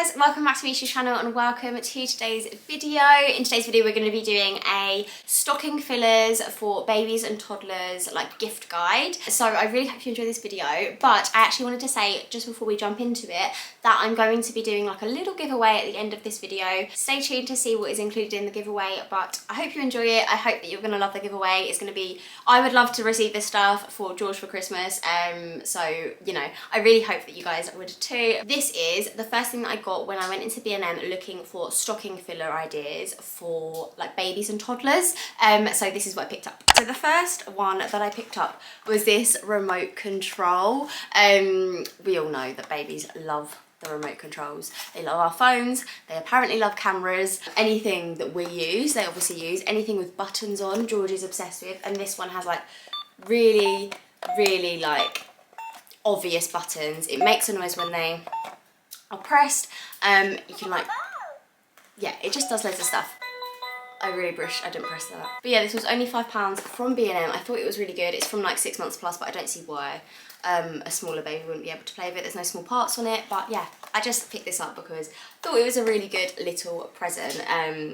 guys, welcome back to Misha's channel and welcome to today's video. In today's video we're going to be doing a stocking fillers for babies and toddlers like gift guide. So I really hope you enjoy this video, but I actually wanted to say just before we jump into it that I'm going to be doing like a little giveaway at the end of this video. Stay tuned to see what is included in the giveaway, but I hope you enjoy it. I hope that you're going to love the giveaway. It's going to be, I would love to receive this stuff for George for Christmas, so you know, I really hope that you guys would too. This is the first thing that I got when I went into B&M looking for stocking filler ideas for like babies and toddlers. So this is what I picked up. So the first one that I picked up was this remote control. We all know that babies love the remote controls. They love our phones, they apparently love cameras. Anything that we use, they obviously use. Anything with buttons on, George is obsessed with. And this one has like really like obvious buttons. It makes a noise when they are pressed. You can like, yeah, it just does loads of stuff. I really wish I didn't press that. But yeah, this was only £5 from B&M. I thought it was really good. It's from like 6 months plus, but I don't see why a smaller baby wouldn't be able to play with it. There's no small parts on it, but yeah, I just picked this up because I thought it was a really good little present.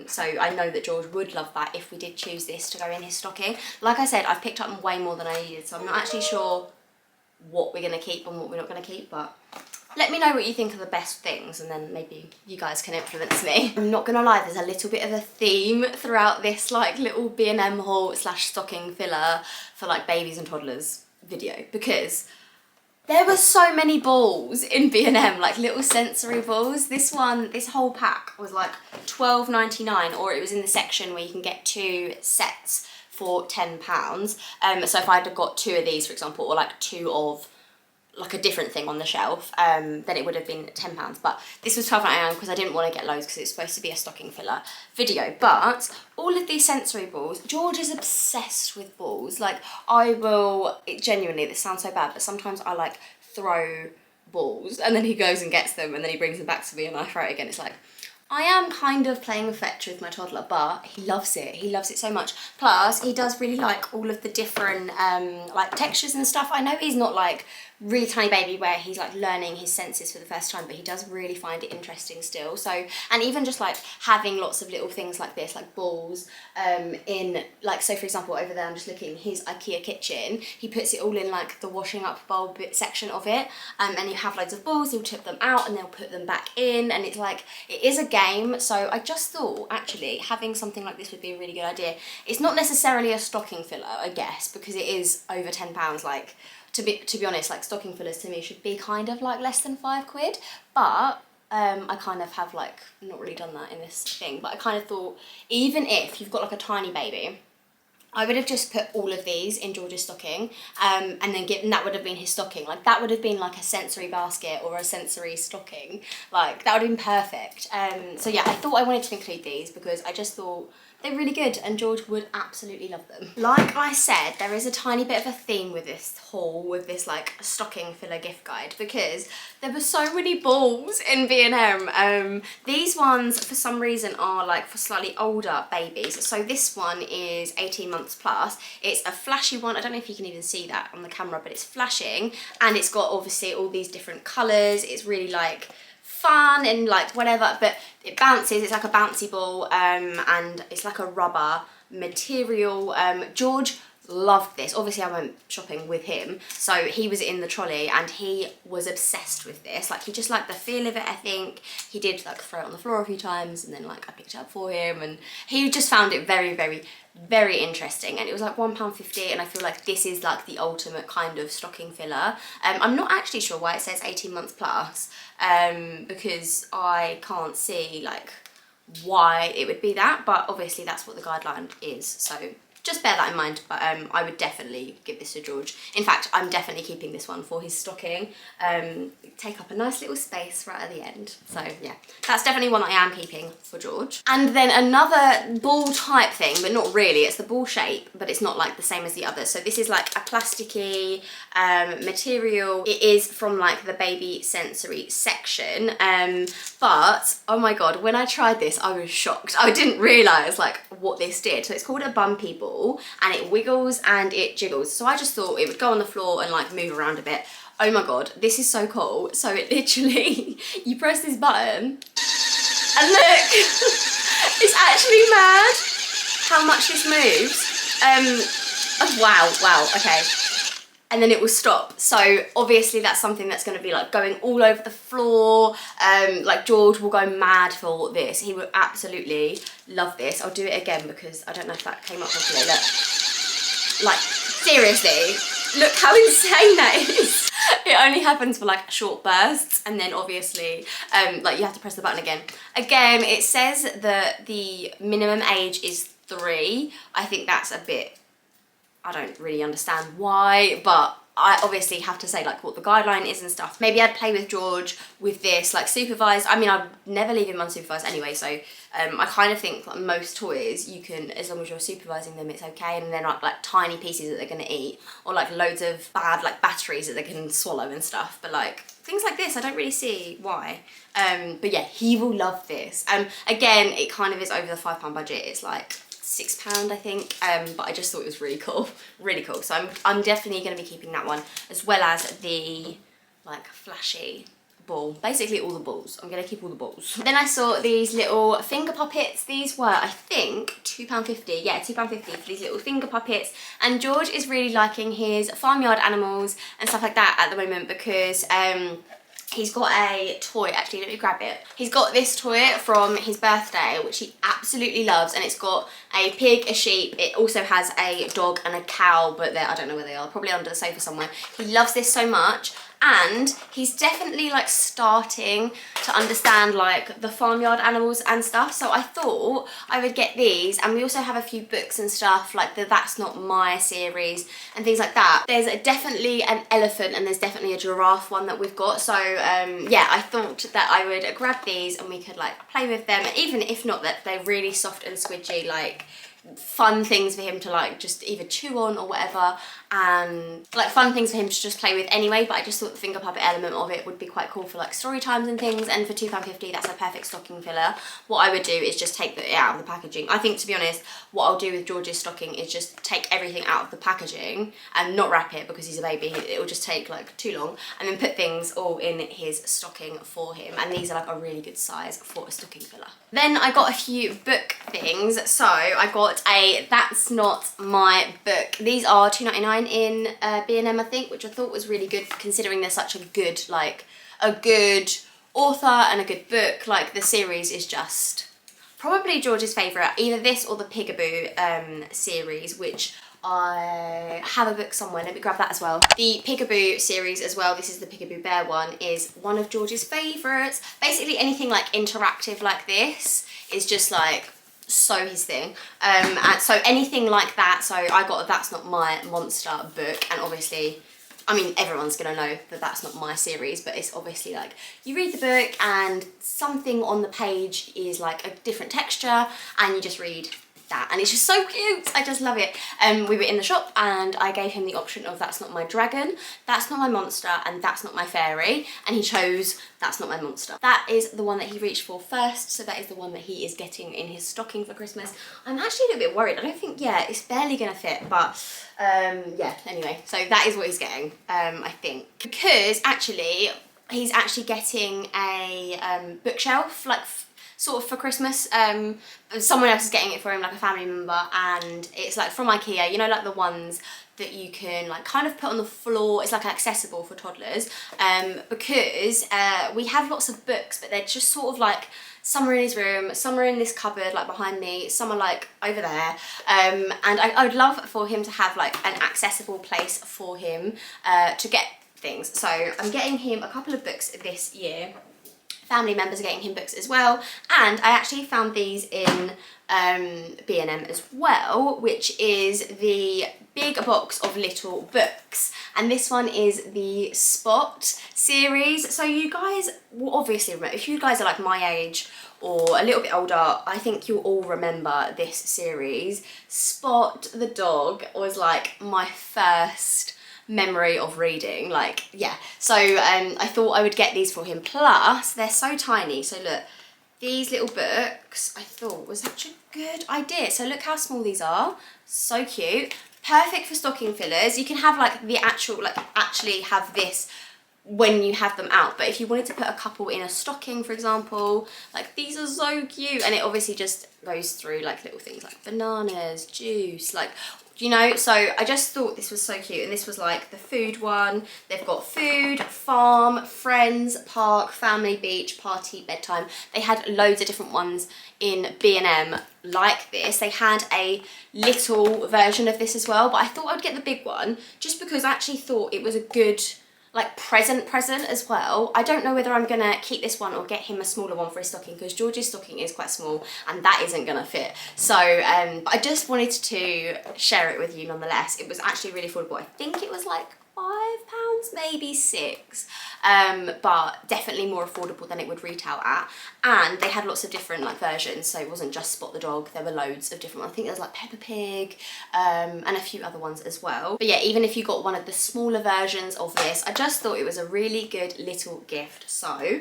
So I know that George would love that if we did choose this to go in his stocking. Like I said, I've picked up way more than I needed, so I'm not actually sure what we're gonna keep and what we're not gonna keep, but let me know what you think are the best things and then maybe you guys can influence me. I'm not gonna lie, there's a little bit of a theme throughout this like little B&M haul slash stocking filler for like babies and toddlers video, because there were so many balls in B&M, like little sensory balls. This whole pack was like £12.99, or it was in the section where you can get 2 sets for £10. So if I had got 2 of these, for example, or like 2 of like a different thing on the shelf, then it would have been £10. But this was £12.99 because I didn't want to get loads because it's supposed to be a stocking filler video. But all of these sensory balls, George is obsessed with balls. Like genuinely, this sounds so bad, but sometimes I like throw balls and then he goes and gets them and then he brings them back to me and I throw it again. It's like, I am kind of playing fetch with my toddler, but he loves it. He loves it so much. Plus, he does really like all of the different like textures and stuff. I know he's not like really tiny baby where he's like learning his senses for the first time, but he does really find it interesting still. So, and even just like having lots of little things like this, like balls, in like, so for example, over there I'm just looking, his IKEA kitchen, he puts it all in like the washing up bowl bit section of it, and you have loads of balls, he'll tip them out and they'll put them back in, and it's like, it is a game. So I just thought actually having something like this would be a really good idea. It's not necessarily a stocking filler, I guess, because it is over £10. Like, to be honest, like stocking fillers to me should be kind of like less than £5, but I kind of have like not really done that in this thing. But I kind of thought, even if you've got like a tiny baby, I would have just put all of these in George's stocking, and then that would have been his stocking. Like that would have been like a sensory basket or a sensory stocking. Like that would have been perfect. So yeah, I thought I wanted to include these because I just thought they're really good and George would absolutely love them. Like I said, there is a tiny bit of a theme with this haul, with this like stocking filler gift guide, because there were so many balls in B&M. These ones for some reason are like for slightly older babies. So this one is 18 months plus. It's a flashy one. I don't know if you can even see that on the camera, but it's flashing and it's got obviously all these different colours. It's really like fun and like whatever, but it bounces. It's like a bouncy ball, and it's like a rubber material. George loved this. Obviously I went shopping with him, so he was in the trolley and he was obsessed with this. Like he just liked the feel of it. I think he did like throw it on the floor a few times and then like I picked it up for him, and he just found it very interesting. And it was like £1.50, and I feel like this is like the ultimate kind of stocking filler. I'm not actually sure why it says 18 months plus, because I can't see like why it would be that, but obviously that's what the guideline is, so just bear that in mind. But I would definitely give this to George. In fact, I'm definitely keeping this one for his stocking. Take up a nice little space right at the end. So yeah, that's definitely one that I am keeping for George. And then another ball type thing, but not really. It's the ball shape, but it's not like the same as the others. So this is like a plasticky material. It is from like the baby sensory section. But oh my God, when I tried this, I was shocked. I didn't realize like what this did. So it's called a Bumpy ball, and it wiggles and it jiggles. So I just thought it would go on the floor and like move around a bit. Oh my god, this is so cool. So it literally, you press this button and look, it's actually mad how much this moves. Oh, wow, okay. And then it will stop. So obviously that's something that's going to be like going all over the floor. Like George will go mad for this. He will absolutely love this. I'll do it again because I don't know if that came up properly. Look, like seriously, look how insane that is. It only happens for like short bursts, and then obviously like you have to press the button again. Again, it says that the minimum age is 3. I think that's a bit, I don't really understand why, but I obviously have to say like what the guideline is and stuff. Maybe I'd play with George with this like supervised. I mean, I'd never leave him unsupervised anyway, so I kind of think like most toys you can, as long as you're supervising them, it's okay, and they're not like tiny pieces that they're gonna eat, or like loads of bad like batteries that they can swallow and stuff, but like things like this I don't really see why. But yeah, he will love this. Again, it kind of is over the £5 budget. It's like £6 I think, but I just thought it was really cool, really cool. So I'm definitely going to be keeping that one, as well as the like flashy ball, basically all the balls. I'm going to keep all the balls. Then I saw these little finger puppets. These were, I think, £2.50. Yeah, £2.50 for these little finger puppets, and George is really liking his farmyard animals and stuff like that at the moment because he's got a toy. Actually, let me grab it. He's got this toy from his birthday, which he absolutely loves, and it's got a pig, a sheep. It also has a dog and a cow, but I don't know where they are, probably under the sofa somewhere. He loves this so much, and he's definitely like starting to understand like the farmyard animals and stuff. So I thought I would get these, and we also have a few books and stuff like the That's Not My series and things like that. There's definitely an elephant and there's definitely a giraffe one that we've got. So yeah, I thought that I would grab these and we could like play with them, and even if not, that they're really soft and squidgy, like fun things for him to like just either chew on or whatever, and like fun things for him to just play with anyway. But I just thought the finger puppet element of it would be quite cool for like story times and things, and for £2.50 that's a perfect stocking filler. What I would do is just take it out of the packaging. I think, to be honest, what I'll do with George's stocking is just take everything out of the packaging and not wrap it because he's a baby. It will just take like too long, and then put things all in his stocking for him, and these are like a really good size for a stocking filler. Then I got a few book things. So I got a That's Not My book. These are £2.99 in B&M I think, which I thought was really good considering they're such a good, like a good author and a good book. Like the series is just probably George's favourite, either this or the Peekaboo series, which I have a book somewhere. Let me grab that as well. The Peekaboo series as well, this is the Peekaboo Bear one, is one of George's favourites. Basically anything like interactive like this is just like so his thing. And so anything like that, so I got a That's Not My monster book, and obviously, I mean, everyone's gonna know that That's Not My series, but it's obviously like you read the book and something on the page is like a different texture, and you just read that, and it's just so cute. I just love it. We were in the shop and I gave him the option of That's Not My dragon, That's Not My monster, and That's Not My fairy, and he chose That's Not My monster. That is the one that he reached for first, so that is the one that he is getting in his stocking for Christmas. I'm actually a little bit worried. I don't think, yeah, it's barely gonna fit, but yeah, anyway, so that is what he's getting, I think, because actually he's actually getting a bookshelf, like sort of for Christmas. Someone else is getting it for him, like a family member, and it's like from IKEA, you know, like the ones that you can like kind of put on the floor. It's like accessible for toddlers, because we have lots of books, but they're just sort of like, some are in his room, some are in this cupboard like behind me, some are like over there, and I would love for him to have like an accessible place for him to get things. So I'm getting him a couple of books this year. Family members are getting him books as well, and I actually found these in B&M as well, which is the big box of little books, and this one is the Spot series. So you guys will obviously remember, if you guys are like my age or a little bit older, I think you'll all remember this series. Spot the dog was like my first memory of reading, like, yeah. So I thought I would get these for him, plus they're so tiny. So look, these little books I thought was such a good idea. So look how small these are, so cute, perfect for stocking fillers. You can have like the actual, like actually have this when you have them out. But if you wanted to put a couple in a stocking, for example, like these are so cute, and it obviously just goes through like little things like bananas, juice, like, you know. So I just thought this was so cute. And this was like the food one. They've got food, farm, friends, park, family, beach, party, bedtime. They had loads of different ones in B&M like this. They had a little version of this as well, but I thought I'd get the big one just because I actually thought it was a good like present as well. I don't know whether I'm gonna keep this one or get him a smaller one for his stocking, because George's stocking is quite small and that isn't gonna fit. So but I just wanted to share it with you nonetheless. It was actually really affordable. I think it was like £5, maybe £6, but definitely more affordable than it would retail at. And they had lots of different like versions, so it wasn't just Spot the Dog, there were loads of different ones. I think there's like Peppa Pig, and a few other ones as well. But yeah, even if you got one of the smaller versions of this, I just thought it was a really good little gift. So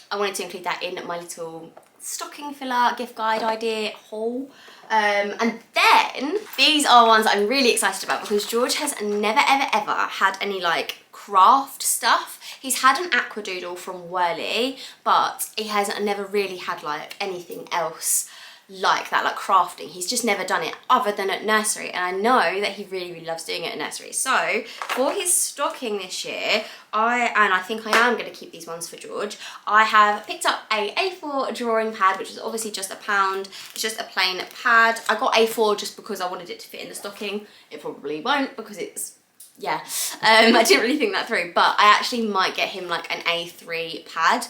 I wanted to include that in my little stocking filler gift guide idea haul. And then these are ones I'm really excited about, because George has never ever had any like craft stuff. He's had an aquadoodle from Whirly, but he has never really had like anything else like that, like crafting. He's just never done it other than at nursery, and I know that he really loves doing it at nursery. So for his stocking this year, I think I am going to keep these ones for George. I have picked up a A4 drawing pad, which is obviously just £1. It's just a plain pad. I got A4 just because I wanted it to fit in the stocking. It probably won't, because it's, yeah, I didn't really think that through, but I actually might get him like an A3 pad,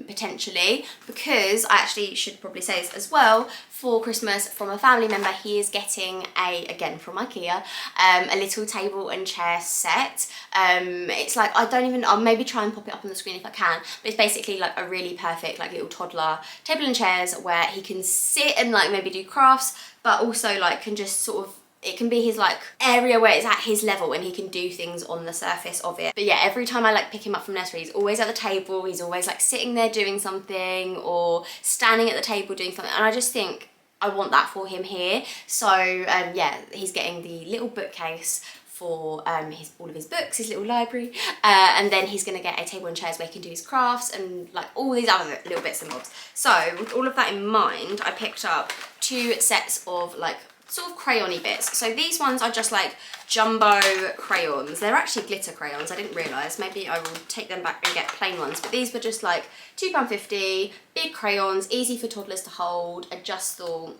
potentially, because I actually should probably say this as well, for Christmas from a family member, he is getting again from IKEA, a little table and chair set. It's like, I'll maybe try and pop it up on the screen if I can, but it's basically like a really perfect like little toddler table and chairs where he can sit and like maybe do crafts, but also like can just sort of, it can be his like area where it's at his level and he can do things on the surface of it. But yeah, every time I like pick him up from nursery, he's always at the table, he's always like sitting there doing something or standing at the table doing something, and I just think I want that for him here. So yeah, he's getting the little bookcase for all of his books, his little library, and then he's going to get a table and chairs where he can do his crafts and like all these other little bits and bobs. So with all of that in mind, I picked up 2 sets of like sort of crayony bits. So these ones are just like jumbo crayons. They're actually glitter crayons, I didn't realise. Maybe I will take them back and get plain ones, but these were just like £2.50, big crayons, easy for toddlers to hold. I just thought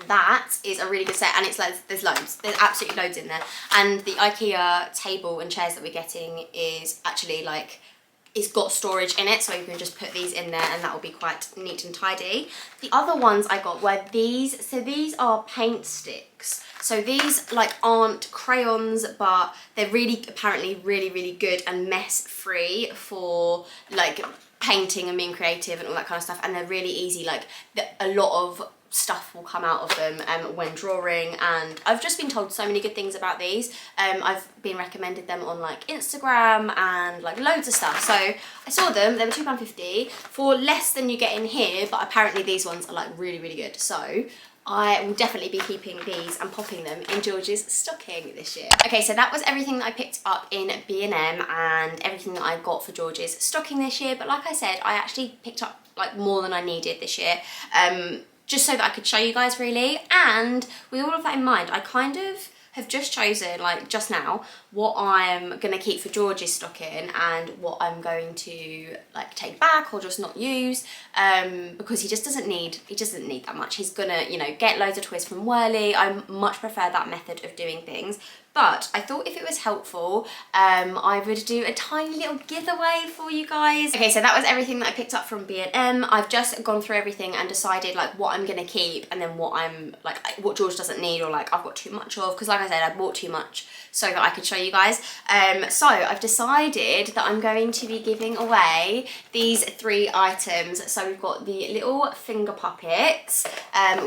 that is a really good set, and it's like there's absolutely loads in there. And the IKEA table and chairs that we're getting is actually like, it's got storage in it, so you can just put these in there and that will be quite neat and tidy. The other ones I got were these. So these are paint sticks. So these like aren't crayons, but they're really apparently really good and mess free for like painting and being creative and all that kind of stuff, and they're really easy. Like a lot of stuff will come out of them when drawing, and I've just been told so many good things about these. I've been recommended them on like Instagram and like loads of stuff, so I saw them. They were £2.50 for less than you get in here, but apparently these ones are like really good. So I will definitely be keeping these and popping them in George's stocking this year. Okay, so that was everything that I picked up in B&M and everything that I got for George's stocking this year. But like I said, I actually picked up like more than I needed this year, just so that I could show you guys really. And with all of that in mind, I kind of have just chosen, like just now, what I'm gonna keep for George's stocking and what I'm going to like take back or just not use, because he doesn't need that much. He's gonna, you know, get loads of toys from Whirly. I much prefer that method of doing things. But I thought if it was helpful, I would do a tiny little giveaway for you guys. Okay, so that was everything that I picked up from B&M. I've just gone through everything and decided like what I'm gonna keep and then what George doesn't need, or like I've got too much of, because like I said, I bought too much so that I could show you guys. So I've decided that I'm going to be giving away these 3 items. So we've got the little finger puppets,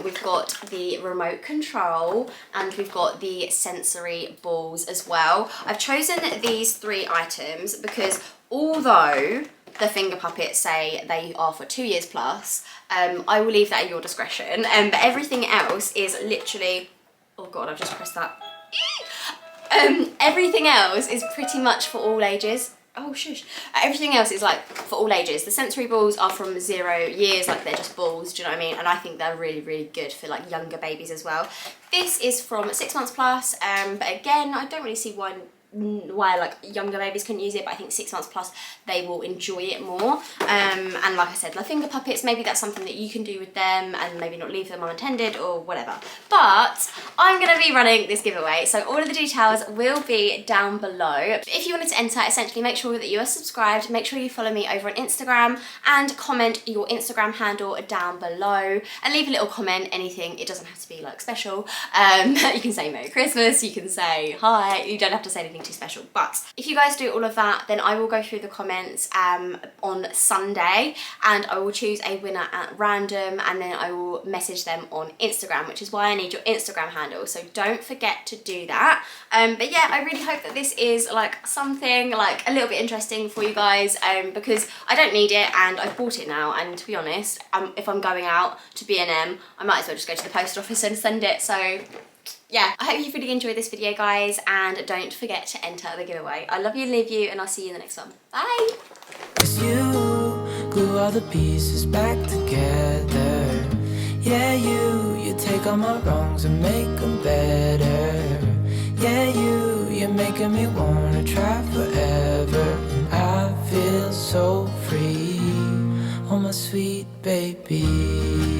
we've got the remote control, and we've got the sensory balls as well. I've chosen these 3 items because although the finger puppets say they are for 2 years plus, I will leave that at your discretion, but everything else is literally, oh god, I've just pressed that. Everything else is pretty much for all ages. Oh shush. Everything else is like for all ages. The sensory balls are from 0 years, like they're just balls, do you know what I mean? And I think they're really, really good for like younger babies as well. This is from 6 months plus, but again, I don't really see why like younger babies couldn't use it, but I think 6 months plus they will enjoy it more. And like I said, like finger puppets, maybe that's something that you can do with them and maybe not leave them unattended or whatever. But I'm gonna be running this giveaway, so all of the details will be down below. If you wanted to enter, essentially make sure that you are subscribed, make sure you follow me over on Instagram and comment your Instagram handle down below and leave a little comment, anything. It doesn't have to be like special. You can say Merry Christmas, you can say hi, you don't have to say anything too special. But if you guys do all of that, then I will go through the comments on Sunday and I will choose a winner at random, and then I will message them on Instagram, which is why I need your Instagram handle, so don't forget to do that. But yeah, I really hope that this is like something like a little bit interesting for you guys, because I don't need it and I've bought it now, and to be honest, if I'm going out to B&M, I might as well just go to the post office and send it. So yeah, I hope you've really enjoyed this video, guys, and don't forget to enter the giveaway. I love you, leave you, and I'll see you in the next one. Bye! 'Cause you glue all the pieces back together. Yeah, you take all my wrongs and make them better. Yeah, you're making me wanna try forever. And I feel so free, oh my sweet baby.